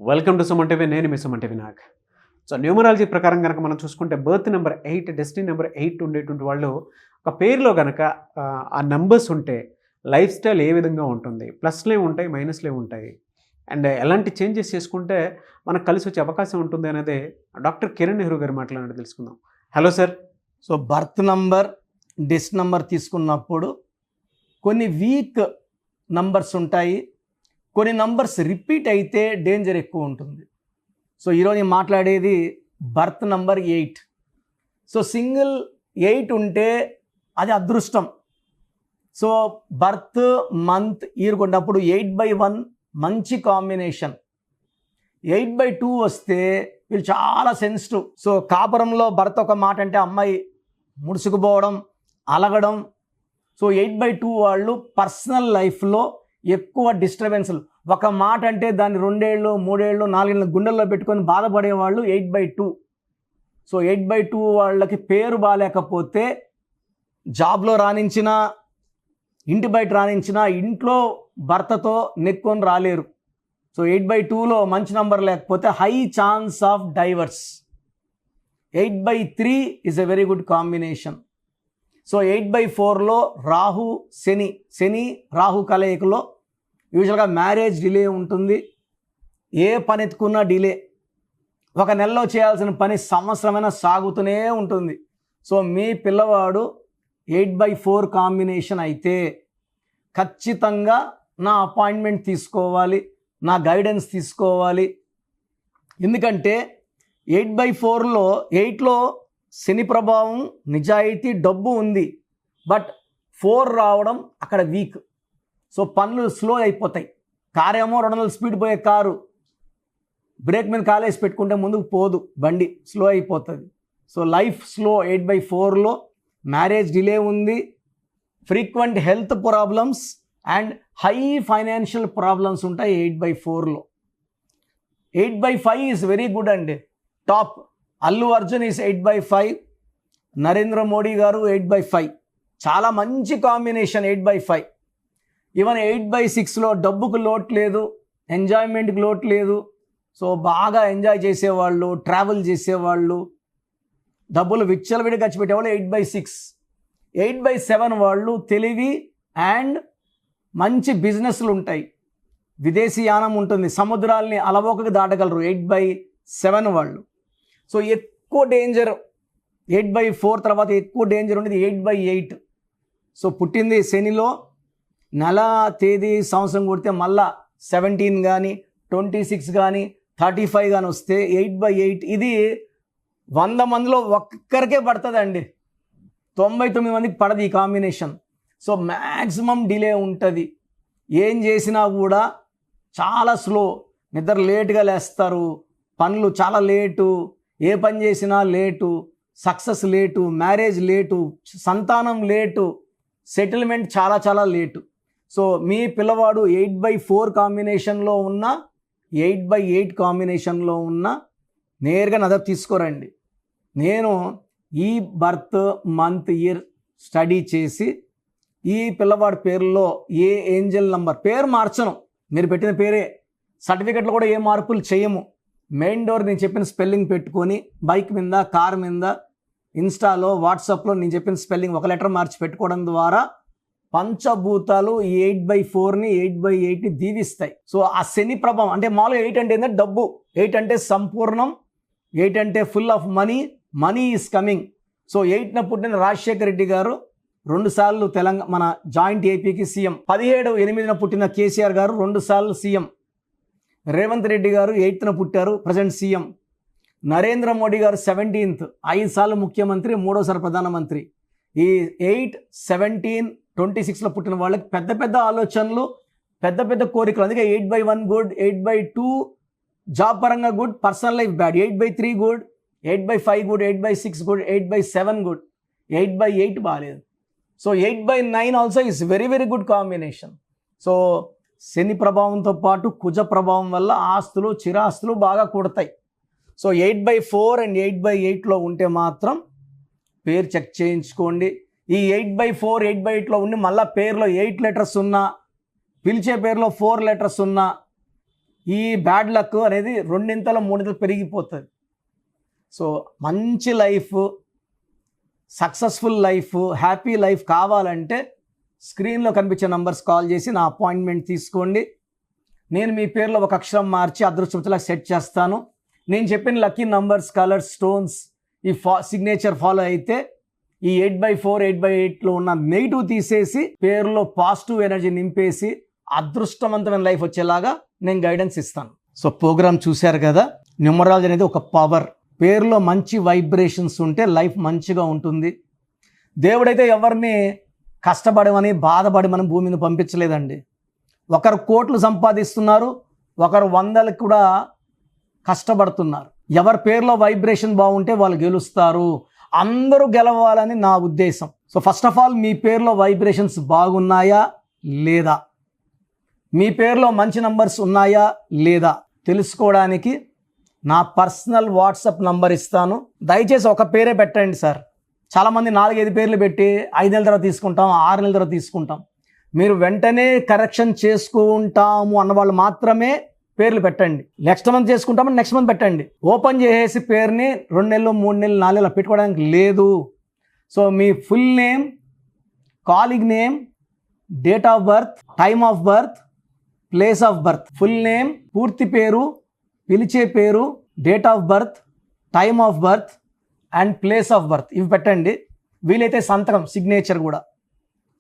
Welcome to Suman TV. నేను మీ Suman TV Nag. So numerology ప్రకారం కనుక మనం చూసుకుంటే బర్త్ నెంబర్ 8, డెస్టినీ నెంబర్ 8 ఉండేటువంటి వాళ్ళు ఒక పేరులో కనుక ఆ నెంబర్స్ ఉంటే లైఫ్ స్టైల్ ఏ విధంగా ఉంటుంది, ప్లస్లే ఉంటాయి, మైనస్లే ఉంటాయి, అండ్ ఎలాంటి చేంజెస్ చేసుకుంటే మనకు కలిసి వచ్చే అవకాశం ఉంటుంది అనేది డాక్టర్ కిరణ్ నెహ్రూ గారి మాట్లాడి తెలుసుకుందాం. Hello sir. So birth number, destiny number తీసుకున్నప్పుడు కొన్ని వీక్ నంబర్స్ ఉంటాయి, కొన్ని నంబర్స్ రిపీట్ అయితే డేంజర్ ఎక్కువ ఉంటుంది. సో ఈరోజు నేను మాట్లాడేది బర్త్ నంబర్ 8. సో సింగిల్ 8 ఉంటే అది అదృష్టం. సో బర్త్, మంత్, ఇయర్ కొన్నప్పుడు 8/1 మంచి కాంబినేషన్. 8/2 వస్తే వీళ్ళు చాలా సెన్సిటివ్. సో కాపురంలో భర్త ఒక మాట అంటే అమ్మాయి ముడుచుకుపోవడం, అలగడం. సో 8/2 వాళ్ళు పర్సనల్ లైఫ్లో ఎక్కువ డిస్టర్బెన్స్లు. ఒక మాట అంటే దాన్ని 2 ఏళ్ళు, 3 ఏళ్ళు, 4 ఏళ్ళు గుండెల్లో పెట్టుకొని బాధపడేవాళ్ళు 8/2. సో 8/2 వాళ్ళకి పేరు బాగాలేకపోతే జాబ్లో రాణించినా, ఇంటి బయట రాణించినా ఇంట్లో భర్తతో నెక్కొని రాలేరు. సో 8/2లో మంచి నంబర్ లేకపోతే high chance of divorce. 8/3 is a very good combination. So 8/4లో రాహు, శని రాహు కలయికలో యూజువల్గా మ్యారేజ్ డిలే ఉంటుంది. ఏ పని ఎత్తుకున్నా డిలే. ఒక నెలలో చేయాల్సిన పని సంవత్సరమైనా సాగుతూనే ఉంటుంది. సో మీ పిల్లవాడు 8/4 కాంబినేషన్ అయితే ఖచ్చితంగా నా అపాయింట్మెంట్ తీసుకోవాలి, నా గైడెన్స్ తీసుకోవాలి. ఎందుకంటే 8/4లో 8లో శని ప్రభావం, నిజాయితీ, డబ్బు ఉంది. బట్ 4 రావడం అక్కడ వీక్. సో పనులు స్లో అయిపోతాయి. కారు ఏమో 200 స్పీడ్ పోయే కారు బ్రేక్ మీద కాలేసి పెట్టుకుంటే ముందుకు పోదు, బండి స్లో అయిపోతుంది. So life slow. 8/4లో మ్యారేజ్ డిలే ఉంది, frequent health problems and high financial problems ఉంటాయి 8/4లో. 8/5 ఈజ్ వెరీ గుడ్ అండి. టాప్ అల్లు అర్జున్ ఈజ్ 8/5, నరేంద్ర మోడీ గారు 8/5. చాలా మంచి కాంబినేషన్ 8/5. ఈవెన్ 8/6లో డబ్బుకు లోటు లేదు, ఎంజాయ్మెంట్కి లోటు లేదు. సో బాగా ఎంజాయ్ చేసేవాళ్ళు, ట్రావెల్ చేసేవాళ్ళు, డబ్బులు విచ్చలవిడి ఖర్చు పెట్టేవాళ్ళు 8/6. 8/7 వాళ్ళు తెలివి అండ్ మంచి బిజినెస్లు ఉంటాయి, విదేశీ యానం ఉంటుంది, సముద్రాల్ని అలవోకగా దాటగలరు 8/7 వాళ్ళు. సో ఎక్కువ డేంజర్ 8/4 తర్వాత ఎక్కువ డేంజర్ ఉండేది 8/8. సో పుట్టింది శనిలో, నెల, తేదీ, సంవత్సరం కొడితే మళ్ళా 17 కానీ 26 కానీ 35 కానీ వస్తే 8/8 ఇది 100 మందిలో ఒక్కరికే పడుతుందండి. 99 మందికి పడదు ఈ కాంబినేషన్. సో మ్యాక్సిమం డిలే ఉంటుంది. ఏం చేసినా కూడా చాలా స్లో, నిద్ర లేటుగా లేస్తారు, పనులు చాలా లేటు, ఏ పని చేసినా late, success late, marriage late, సంతానం లేటు, సెటిల్మెంట్ చాలా చాలా లేటు. సో మీ పిల్లవాడు 8/4 కాంబినేషన్లో ఉన్న, 8/8 కాంబినేషన్లో ఉన్న నేరుగా నజర్ తీసుకోరండి. నేను ఈ బర్త్, మంత్, ఇయర్ స్టడీ చేసి ఈ పిల్లవాడి పేరులో ఏ ఏంజల్ నంబర్, పేరు మార్చను, మీరు పెట్టిన పేరే, సర్టిఫికెట్లో కూడా ఏ మార్పులు చేయము. మెయిన్ డోర్ నేను చెప్పిన స్పెల్లింగ్ పెట్టుకొని, బైక్ మీద, కార్ మీద, ఇన్స్టాలో, వాట్సాప్లో నేను చెప్పిన స్పెల్లింగ్ ఒక లెటర్ మార్చి పెట్టుకోవడం ద్వారా పంచభూతాలు 8/4ని 8/8ని దీవిస్తాయి. సో ఆ శని ప్రభావం అంటే మామూలుగా 8 అంటే ఏంటంటే డబ్బు, 8 అంటే సంపూర్ణం, 8 అంటే full of money is coming. So 8న పుట్టిన రాజశేఖర రెడ్డి గారు 2 సార్లు మన జాయింట్ ఏపీకి సీఎం. 17/8న పుట్టిన కేసీఆర్ గారు 2 సార్లు సీఎం. రేవంత్ రెడ్డి గారు 8న పుట్టారు, ప్రజెంట్ సీఎం. నరేంద్ర మోడీ గారు 17th 5 సార్లు ముఖ్యమంత్రి, 3వసారి ప్రధానమంత్రి. ఈ 8, 17, 26లో పుట్టిన వాళ్ళకి పెద్ద పెద్ద ఆలోచనలు, పెద్ద పెద్ద కోరికలు. అందుకే 8/1 గుడ్, 8/2 జాబ్ పరంగా good, personal life bad. 8/3 good, 8/5 good, 8/6 good, 8/7 good, 8/8 బాగాలేదు. So 8/9 also is very very good combination. So Shani ప్రభావంతో పాటు కుజ ప్రభావం వల్ల ఆస్తులు, చిరాస్తులు బాగా కూడతాయి. సో 8/4 అండ్ 8/8లో ఉంటే మాత్రం పేరు చెక్ చేయించుకోండి. ఈ 8/4, 8/8లో ఉండి మళ్ళీ పేరులో 8 లెటర్స్ ఉన్నా, పిలిచే పేరులో 4 లెటర్స్ ఉన్నా, ఈ బ్యాడ్ లక్ అనేది రెండింతలు మూడింతలు పెరిగిపోతుంది. సో మంచి life, successful life, happy life కావాలంటే స్క్రీన్లో కనిపించే నంబర్స్ కాల్ చేసి నా అపాయింట్మెంట్ తీసుకోండి. నేను మీ పేరులో ఒక అక్షరం మార్చి అదృష్టంలా సెట్ చేస్తాను. నేను చెప్పిన లక్కీ నంబర్స్, కలర్స్, స్టోన్స్, ఈ సిగ్నేచర్ ఫాలో అయితే ఈ 8/4, 8/8లో ఉన్న నెగిటివ్ తీసేసి పేరులో పాజిటివ్ ఎనర్జీ నింపేసి అదృష్టవంతమైన లైఫ్ వచ్చేలాగా నేను గైడెన్స్ ఇస్తాను. సో ప్రోగ్రామ్ చూశారు కదా, న్యూమరాలజీ అనేది ఒక పవర్. పేరులో మంచి వైబ్రేషన్స్ ఉంటే లైఫ్ మంచిగా ఉంటుంది. దేవుడైతే ఎవరిని కష్టపడమని బాధపడి మనం భూమి మీద పంపించలేదండి. ఒకరు కోట్లు సంపాదిస్తున్నారు, ఒకరు 100లకు కూడా కష్టపడుతున్నారు. ఎవరి పేరులో వైబ్రేషన్ బాగుంటే వాళ్ళు గెలుస్తారు. అందరూ గెలవాలని నా ఉద్దేశం. సో ఫస్ట్ ఆఫ్ ఆల్ మీ పేరులో వైబ్రేషన్స్ బాగున్నాయా లేదా, మీ పేరులో మంచి నంబర్స్ ఉన్నాయా లేదా తెలుసుకోవడానికి నా పర్సనల్ వాట్సాప్ నంబర్ ఇస్తాను. దయచేసి ఒక పేరే పెట్టండి సార్. చాలామంది 4-5 పేర్లు పెట్టి 5 నెలల తర్వాత తీసుకుంటాం, 6 నెలల తర్వాత తీసుకుంటాం. మీరు వెంటనే కరెక్షన్ చేసుకుంటాము అన్నవాళ్ళు మాత్రమే పేర్లు పెట్టండి. నెక్స్ట్ మంత్ చేసుకుంటామని నెక్స్ట్ మంత్ పెట్టండి. ఓపెన్ చేసేసి పేరుని 2 నెలలు, 3 నెలలు, 4 నెలలు పెట్టుకోవడానికి లేదు. So me full name, calling name, date of birth, time of birth, place of birth, full name, పూర్తి పేరు, పిలిచే పేరు, date of birth, time of birth and place of birth ఇవి పెట్టండి. వీలైతే సంతకం, సిగ్నేచర్ కూడా.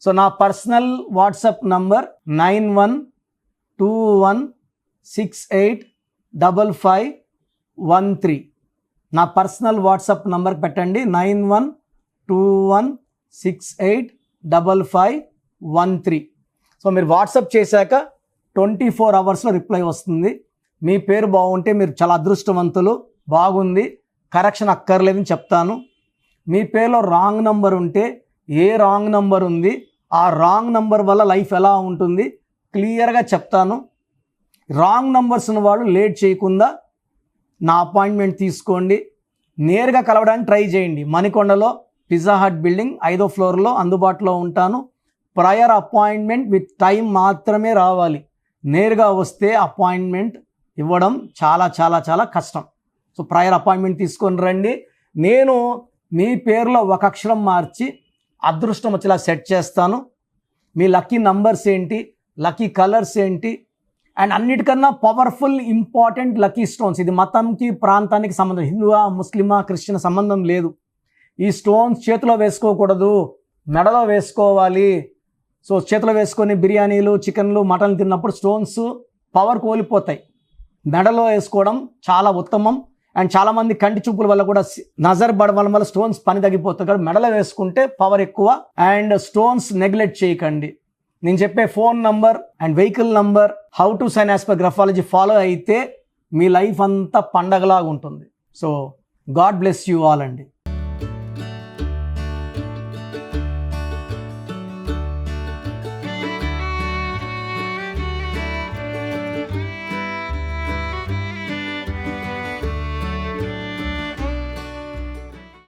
సో నా పర్సనల్ వాట్సాప్ నంబర్ 9121685513. నా పర్సనల్ వాట్సాప్ నంబర్ పెట్టండి 9121685513. సో మీరు వాట్సాప్ చేశాక 24 అవర్స్లో రిప్లై వస్తుంది. మీ పేరు బాగుంటే మీరు చాలా అదృష్టవంతులు, బాగుంది, కరెక్షన్ అక్కర్లేదని చెప్తాను. మీ పేరులో రాంగ్ నంబర్ ఉంటే ఏ రాంగ్ నంబర్ ఉంది, ఆ రాంగ్ నంబర్ వల్ల లైఫ్ ఎలా ఉంటుంది క్లియర్గా చెప్తాను. రాంగ్ నంబర్స్ ఉన్న వాళ్ళు లేట్ చేయకుండా నా అపాయింట్మెంట్ తీసుకోండి. నేరుగా కలవడానికి ట్రై చేయండి. మణికొండలో పిజ్జా హట్ బిల్డింగ్ 5వ ఫ్లోర్లో అందుబాటులో ఉంటాను. ప్రయర్ అపాయింట్మెంట్ విత్ టైం మాత్రమే రావాలి. నేరుగా వస్తే అపాయింట్మెంట్ ఇవ్వడం చాలా చాలా చాలా కష్టం. సో ప్రయర్ అపాయింట్మెంట్ తీసుకొని రండి. నేను మీ పేరులో ఒక అక్షరం మార్చి అదృష్టం వచ్చేలా సెట్ చేస్తాను. మీ లక్కీ నంబర్స్ ఏంటి, లక్కీ కలర్స్ ఏంటి, అండ్ అన్నిటికన్నా పవర్ఫుల్ ఇంపార్టెంట్ లక్కీ స్టోన్స్. ఇది మతంకి, ప్రాంతానికి సంబంధం, హిందువా, ముస్లిమా, క్రిస్టియన్ సంబంధం లేదు. ఈ స్టోన్స్ చేతిలో వేసుకోకూడదు, మెడలో వేసుకోవాలి. సో చేతిలో వేసుకొని బిర్యానీలు, చికెన్లు, మటన్లు తిన్నప్పుడు స్టోన్స్ పవర్ కోల్పోతాయి. మెడలో వేసుకోవడం చాలా ఉత్తమం. అండ్ చాలామంది కంటి చూపుల వల్ల కూడా నజర్ పడడం వల్ల స్టోన్స్ పని తగ్గిపోతుంది. కాబట్టి మెడలో వేసుకుంటే పవర్ ఎక్కువ. అండ్ స్టోన్స్ నెగ్లెక్ట్ చేయకండి. నేను చెప్పే phone number and vehicle number, how to sign as per graphology follow అయితే మీ లైఫ్ అంతా పండగలాగా ఉంటుంది. So god bless you all అండి.